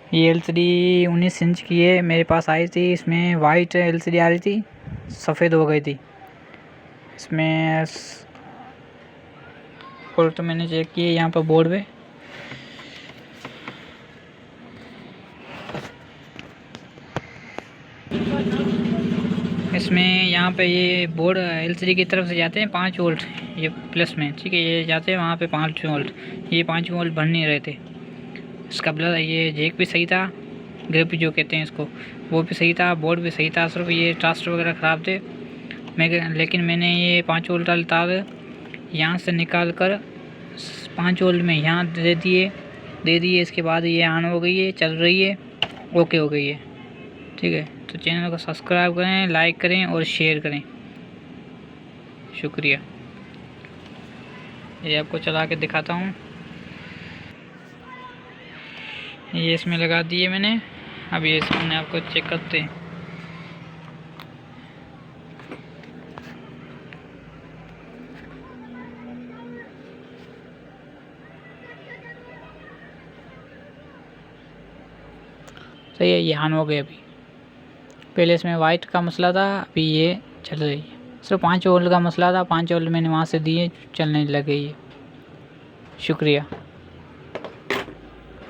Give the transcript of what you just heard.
ये LCD 19 inch की है, मेरे पास आई थी। इसमें वाइट LCD आ रही थी, सफ़ेद हो गई थी। इसमें तो मैंने चेक किए यहाँ पर बोर्ड पे, इसमें यहाँ पे ये बोर्ड LCD की तरफ से जाते हैं 5 वोल्ट, ये प्लस में, ठीक है, ये जाते हैं वहाँ पे 5 वोल्ट। ये 5 वोल्ट भर नहीं रहे थे। इसका ब्लर, ये जैक भी सही था, ग्रिप जो कहते हैं इसको, वो भी सही था, बोर्ड भी सही था, सिर्फ ये ट्रांजिस्टर वगैरह ख़राब थे। लेकिन मैंने ये 5 वोल्ट वाले तार यहाँ से निकाल कर 5 वोल्ट में यहाँ दे दिए। इसके बाद ये ऑन हो गई है, चल रही है, ओके हो गई है, ठीक है। तो चैनल को सब्सक्राइब करें, लाइक करें और शेयर करें, शुक्रिया। ये आपको चला के दिखाता हूँ। ये इसमें लगा दिए मैंने, अब ये इसमें आपको चेक करते हैं। सही है, ये ऑन हो गए। अभी पहले इसमें वाइट का मसला था, अभी ये चल रही है। सिर्फ 5 वोल्ट का मसला था, 5 वोल्ट मैंने वहाँ से दिए, चलने लग गई है, शुक्रिया।